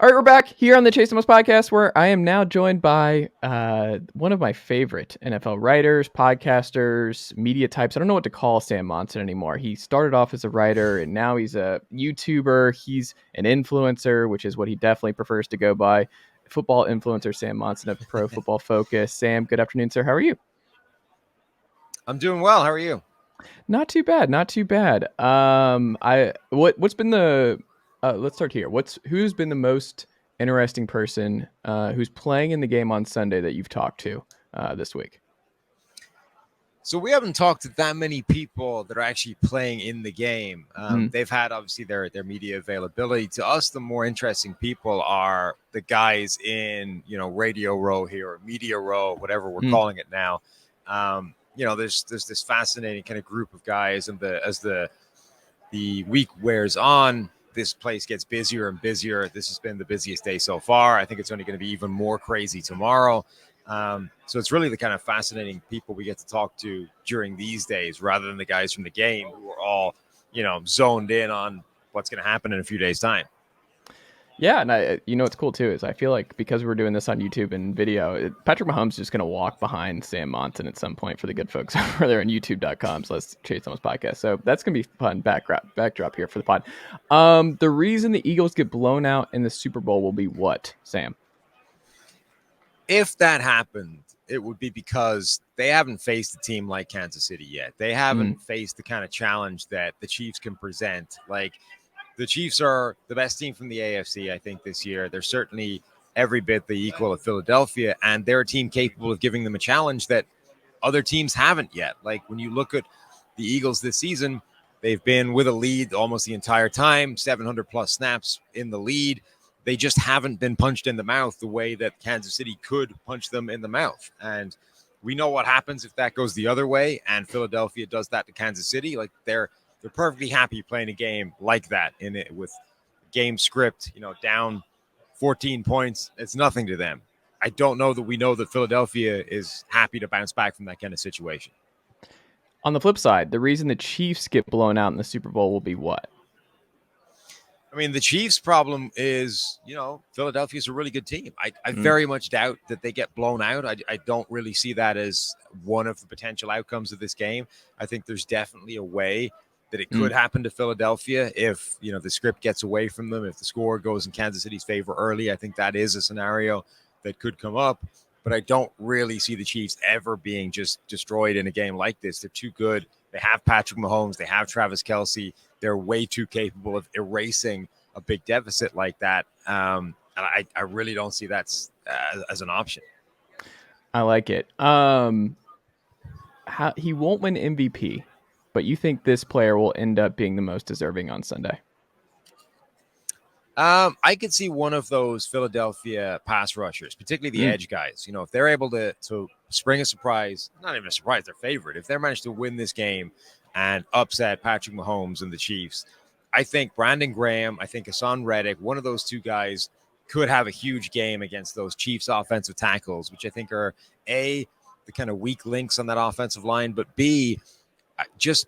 All right, we're back here on the Chase Thomas podcast, where I am now joined by one of my favorite NFL writers, podcasters, media types. I don't know what to call Sam Monson anymore. He started off as a writer, and now he's a YouTuber. He's an influencer, which is what he definitely prefers to go by. Football influencer Sam Monson of Pro Football Focus. Sam, good afternoon, sir. How are you? I'm doing well. How are you? Not too bad. Not too bad. What's been the let's start here. Who's been the most interesting person who's playing in the game on Sunday that you've talked to this week? So we haven't talked to that many people that are actually playing in the game. They've had obviously their media availability. To us, the more interesting people are the guys in Radio Row here, or Media Row, whatever we're calling it now. There's this fascinating kind of group of guys, and as the week wears on, this place gets busier and busier. This has been the busiest day so far. I think it's only going to be even more crazy tomorrow. So it's really the kind of fascinating people we get to talk to during these days, rather than the guys from the game who are all, zoned in on what's going to happen in a few days' time. Yeah, and what's cool too is I feel like because we're doing this on YouTube and video, Patrick Mahomes is just going to walk behind Sam Monson at some point for the good folks over there on YouTube.com/Chase Thomas Podcast. So that's going to be fun backdrop here for the pod. The reason the Eagles get blown out in the Super Bowl will be what, Sam? If that happened, it would be because they haven't faced a team like Kansas City yet. They haven't faced the kind of challenge that the Chiefs can present. Like, the Chiefs are the best team from the AFC, I think, this year. They're certainly every bit the equal of Philadelphia, and they're a team capable of giving them a challenge that other teams haven't yet. Like, when you look at the Eagles this season, they've been with a lead almost the entire time, 700 plus snaps in the lead. They just haven't been punched in the mouth the way that Kansas City could punch them in the mouth. And we know what happens if that goes the other way, and Philadelphia does that to Kansas City. Like, they're perfectly happy playing a game like that in it with game script, down 14 points. It's nothing to them. I don't know that we know that Philadelphia is happy to bounce back from that kind of situation. On the flip side, the reason the Chiefs get blown out in the Super Bowl will be what? I mean, the Chiefs' problem is, Philadelphia is a really good team. I very much doubt that they get blown out. I don't really see that as one of the potential outcomes of this game. I think there's definitely a way that it could happen to Philadelphia if, the script gets away from them, if the score goes in Kansas City's favor early. I think that is a scenario that could come up. But I don't really see the Chiefs ever being just destroyed in a game like this. They're too good. They have Patrick Mahomes. They have Travis Kelce. They're way too capable of erasing a big deficit like that. And I really don't see that as an option. I like it. He won't win MVP, but you think this player will end up being the most deserving on Sunday? I could see one of those Philadelphia pass rushers, particularly the edge guys. If they're able to spring a surprise, not even a surprise, they're favorite. If they're managed to win this game and upset Patrick Mahomes and the Chiefs, I think Brandon Graham, I think Hassan Reddick, one of those two guys could have a huge game against those Chiefs offensive tackles, which I think are A, the kind of weak links on that offensive line, but B, just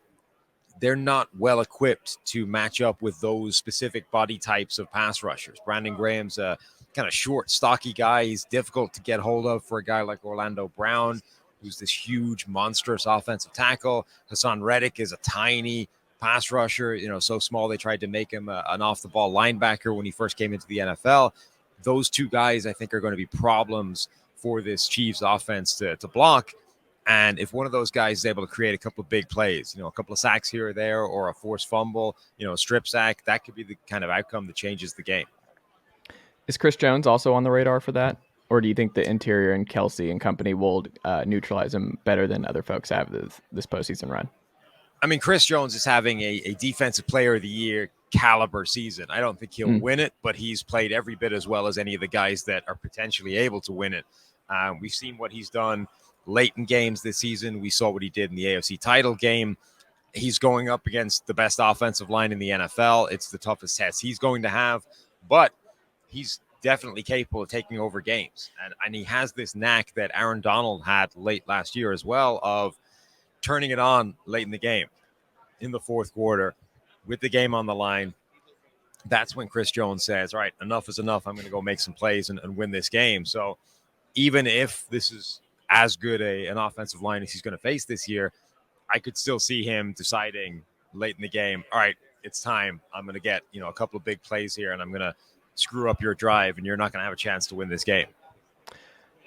they're not well equipped to match up with those specific body types of pass rushers. Brandon Graham's a kind of short, stocky guy. He's difficult to get hold of for a guy like Orlando Brown, who's this huge, monstrous offensive tackle. Hassan Reddick is a tiny pass rusher, so small they tried to make him an off-the-ball linebacker when he first came into the NFL. Those two guys, I think, are going to be problems for this Chiefs offense to block. And if one of those guys is able to create a couple of big plays, a couple of sacks here or there, or a forced fumble, a strip sack, that could be the kind of outcome that changes the game. Is Chris Jones also on the radar for that? Or do you think the interior and Kelce and company will neutralize him better than other folks have this postseason run? I mean, Chris Jones is having a defensive player of the year caliber season. I don't think he'll win it, but he's played every bit as well as any of the guys that are potentially able to win it. We've seen what he's done late in games this season. We saw what he did in the AFC title game. He's going up against the best offensive line in the NFL. It's the toughest test he's going to have, but he's definitely capable of taking over games. And he has this knack that Aaron Donald had late last year as well of turning it on late in the game, in the fourth quarter, with the game on the line, that's when Chris Jones says, all right, enough is enough. I'm going to go make some plays and win this game. So even if this is as good an offensive line as he's going to face this year, I could still see him deciding late in the game, all right, it's time. I'm going to get, a couple of big plays here, and I'm going to screw up your drive, and you're not going to have a chance to win this game.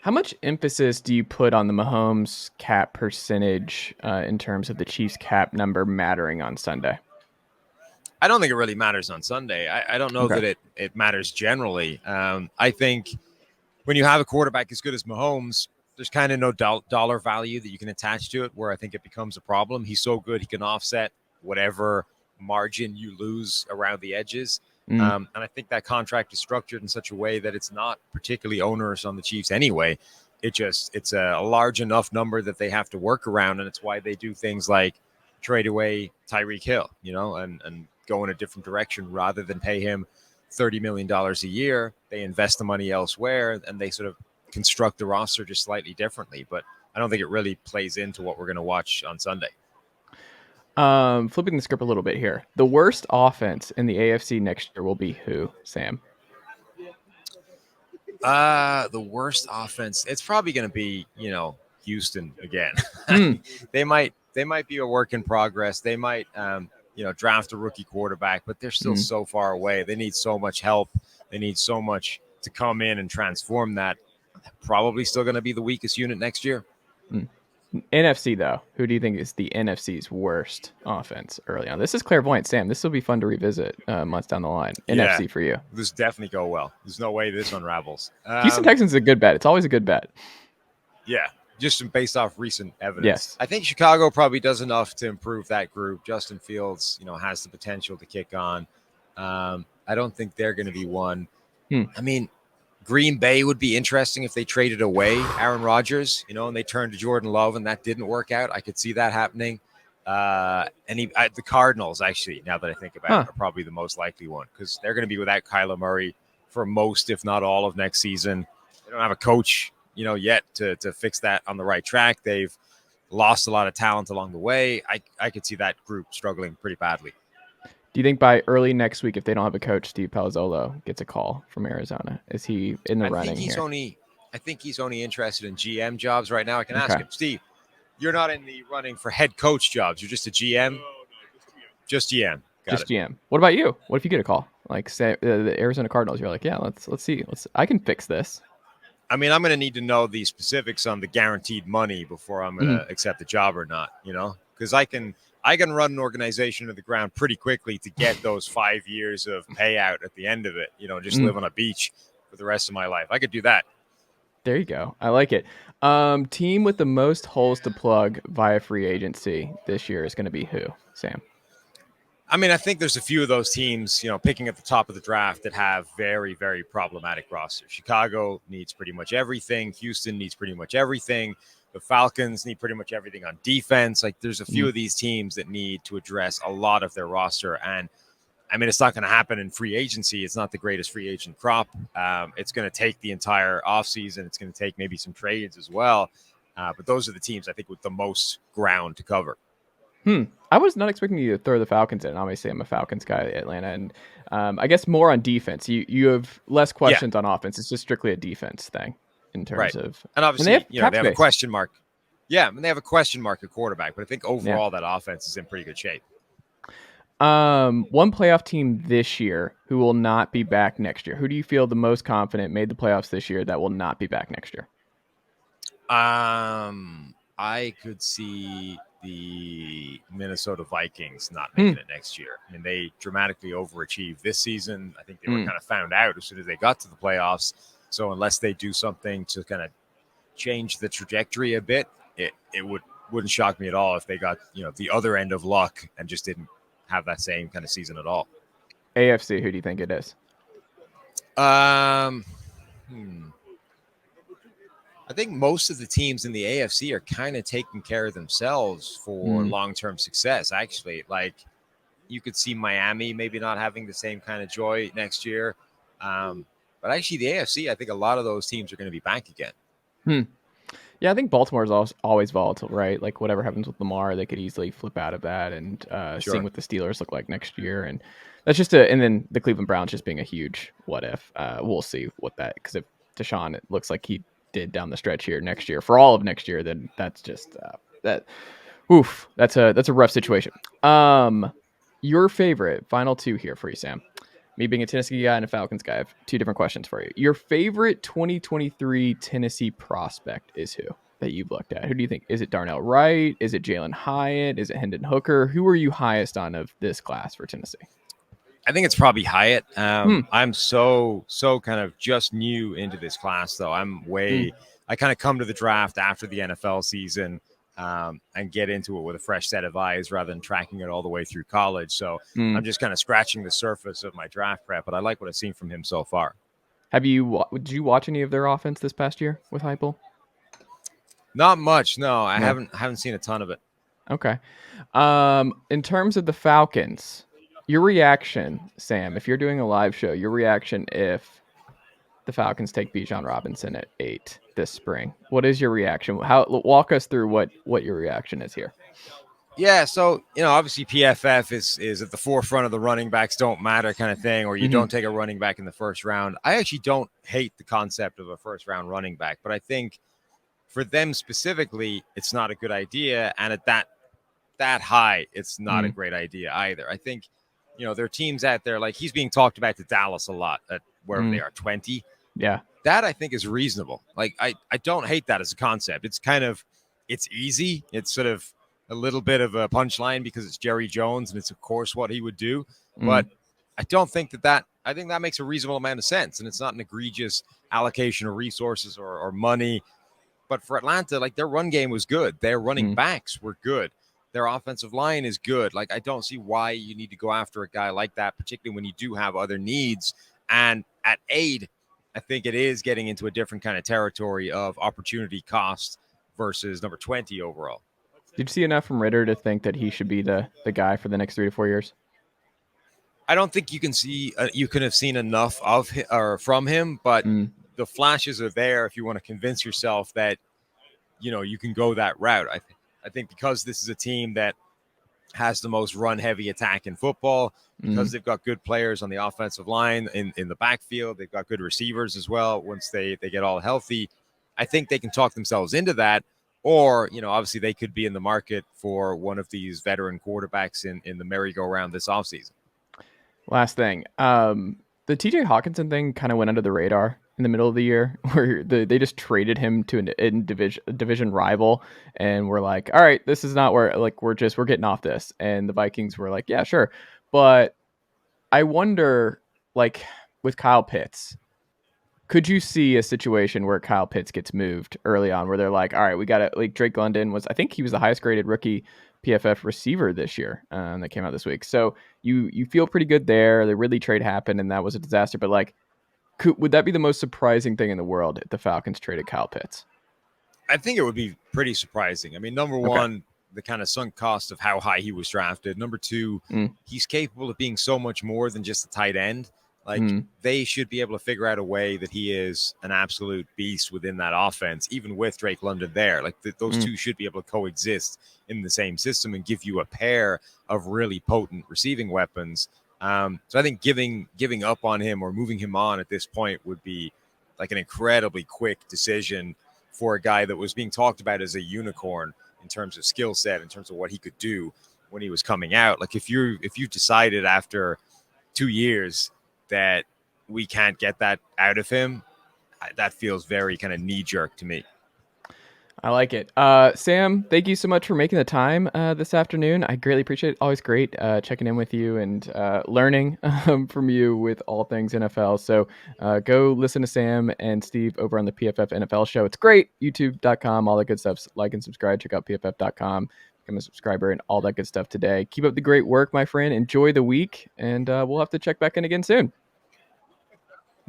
How much emphasis do you put on the Mahomes cap percentage in terms of the Chiefs cap number mattering on Sunday? I don't think it really matters on Sunday. I don't know that it matters generally. I think when you have a quarterback as good as Mahomes, there's kind of no dollar value that you can attach to it, where I think it becomes a problem. He's so good, he can offset whatever margin you lose around the edges. And I think that contract is structured in such a way that it's not particularly onerous on the Chiefs anyway. It's a large enough number that they have to work around, and it's why they do things like trade away Tyreek Hill, and go in a different direction rather than pay him $30 million a year. They invest the money elsewhere, and they sort of construct the roster just slightly differently. But I don't think it really plays into what we're going to watch on Sunday. Flipping the script a little bit here. The worst offense in the AFC next year will be who, Sam? The worst offense, it's probably going to be, Houston again. They might be a work in progress. They might, draft a rookie quarterback, but they're still so far away. They need so much help. They need so much to come in and transform that. Probably still going to be the weakest unit next year. NFC, though, who do you think is the NFC's worst offense early on? This is clairvoyant, Sam. This will be fun to revisit months down the line. Yeah, NFC for you. This definitely go well. There's no way this unravels. Houston Texans is a good bet. It's always a good bet. Yeah, just based off recent evidence. Yes. I think Chicago probably does enough to improve that group. Justin Fields, has the potential to kick on. I don't think they're going to be one. I mean, Green Bay would be interesting if they traded away Aaron Rodgers, and they turned to Jordan Love, and that didn't work out. I could see that happening. The Cardinals, actually, now that I think about it, are probably the most likely one, because they're going to be without Kyler Murray for most, if not all, of next season. They don't have a coach, yet to fix that on the right track. They've lost a lot of talent along the way. I could see that group struggling pretty badly. Do you think by early next week, if they don't have a coach, Steve Palazzolo gets a call from Arizona? Is he in the running here? I think he's only interested in GM jobs right now. I can ask him, Steve, you're not in the running for head coach jobs. You're just a GM? No, just GM. Just GM. What about you? What if you get a call? Like, say, the Arizona Cardinals, you're like, yeah, let's see. I can fix this. I mean, I'm going to need to know the specifics on the guaranteed money before I'm going to accept the job or not, because I can run an organization to the ground pretty quickly to get those 5 years of payout at the end of it, just live on a beach for the rest of my life. I could do that. There you go. I like it. Team with the most holes to plug via free agency this year is going to be who, Sam? I mean, I think there's a few of those teams, picking at the top of the draft that have very, very problematic rosters. Chicago needs pretty much everything. Houston needs pretty much everything. The Falcons need pretty much everything on defense. Like, there's a few of these teams that need to address a lot of their roster. And I mean, it's not going to happen in free agency. It's not the greatest free agent crop. It's going to take the entire offseason. It's going to take maybe some trades as well. But those are the teams, I think, with the most ground to cover. I was not expecting you to throw the Falcons in. Obviously, I'm a Falcons guy at Atlanta. And I guess more on defense. You have less questions on offense. It's just strictly a defense thing in terms of. And obviously, they have a question mark. Yeah, and they have a question mark at quarterback. But I think overall that offense is in pretty good shape. One playoff team this year who will not be back next year. Who do you feel the most confident made the playoffs this year that will not be back next year? I could see the Minnesota Vikings not making it next year. I mean, they dramatically overachieved this season. I think they were kind of found out as soon as they got to the playoffs. So unless they do something to kind of change the trajectory a bit, it wouldn't shock me at all if they got, the other end of luck and just didn't have that same kind of season at all. AFC, who do you think it is? I think most of the teams in the AFC are kind of taking care of themselves for long-term success. Actually, like, you could see Miami maybe not having the same kind of joy next year. But actually the AFC, I think a lot of those teams are going to be back again. Yeah, I think Baltimore's always volatile, right? Like whatever happens with Lamar, they could easily flip out of that, and seeing Sure. what the Steelers look like next year, and that's just and then the Cleveland Browns just being a huge what if. We'll see what that, because if Deshaun, it looks like he did down the stretch here next year for all of next year, then that's just that. Oof, that's a rough situation. Your favorite final two here for you, Sam. Me being a Tennessee guy and a Falcons guy, I have two different questions for you. Your favorite 2023 Tennessee prospect is who that you've looked at? Who do you think? Is it Darnell Wright? Is it Jalen Hyatt? Is it Hendon Hooker? Who are you highest on of this class for Tennessee? I think it's probably Hyatt. I'm so kind of just new into this class, though. I kind of come to the draft after the NFL season and get into it with a fresh set of eyes rather than tracking it all the way through college. So I'm just kind of scratching the surface of my draft prep, but I like what I've seen from him so far. Did you watch any of their offense this past year with Heupel? Not much, no. I haven't seen a ton of it. Okay. In terms of the Falcons, your reaction, Sam, if you're doing a live show, your reaction if the Falcons take Bijan Robinson at 8 this spring, what is your reaction? Walk us through what your reaction is here. Yeah, so obviously PFF is at the forefront of the running backs don't matter kind of thing, or you don't take a running back in the first round. I actually don't hate the concept of a first round running back, but I think for them specifically, it's not a good idea, and at that high, it's not a great idea either. I think there are teams out there, like he's being talked about to Dallas a lot at wherever they are, 20. Yeah, that I think is reasonable. Like I don't hate that as a concept. It's easy. It's sort of a little bit of a punchline because it's Jerry Jones and it's of course what he would do. But I don't think I think that makes a reasonable amount of sense, and it's not an egregious allocation of resources or money. But for Atlanta, like their run game was good. Their running backs were good. Their offensive line is good. Like I don't see why you need to go after a guy like that, particularly when you do have other needs. And at 8, I think it is getting into a different kind of territory of opportunity cost versus number 20 overall. Did you see enough from Ritter to think that he should be the guy for the next 3 to 4 years? I don't think you can have seen enough of him, or from him, but the flashes are there if you want to convince yourself that you can go that route. I think because this is a team that has the most run-heavy attack in football, because they've got good players on the offensive line, in the backfield, they've got good receivers as well once they get all healthy. I think they can talk themselves into that, or, obviously they could be in the market for one of these veteran quarterbacks in the merry-go-round this offseason. Last thing, the TJ Hawkinson thing kind of went under the radar in the middle of the year, where they just traded him to a division rival, and we're like, all right, this is not where, like, we're getting off this. And the Vikings were like, yeah, sure. But I wonder, like, with Kyle Pitts, could you see a situation where Kyle Pitts gets moved early on, where they're like, all right, we got to, like, Drake London I think he was the highest graded rookie PFF receiver this year that came out this week. So you feel pretty good there. The Ridley trade happened and that was a disaster, but like, would that be the most surprising thing in the world if the Falcons traded Kyle Pitts? I think it would be pretty surprising. I mean, number one, the kind of sunk cost of how high he was drafted. Number two, he's capable of being so much more than just a tight end. Like they should be able to figure out a way that he is an absolute beast within that offense, even with Drake London there. Like those two should be able to coexist in the same system and give you a pair of really potent receiving weapons. So I think giving up on him or moving him on at this point would be like an incredibly quick decision for a guy that was being talked about as a unicorn in terms of skill set, in terms of what he could do when he was coming out. Like if you decided after 2 years that we can't get that out of him, that feels very kind of knee-jerk to me. I like it. Sam, thank you so much for making the time this afternoon. I greatly appreciate it. Always great checking in with you and learning from you with all things NFL. So go listen to Sam and Steve over on the PFF NFL show. It's great. YouTube.com, all that good stuff. Like and subscribe. Check out PFF.com. Become a subscriber and all that good stuff today. Keep up the great work, my friend. Enjoy the week, and we'll have to check back in again soon.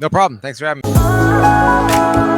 No problem. Thanks for having me.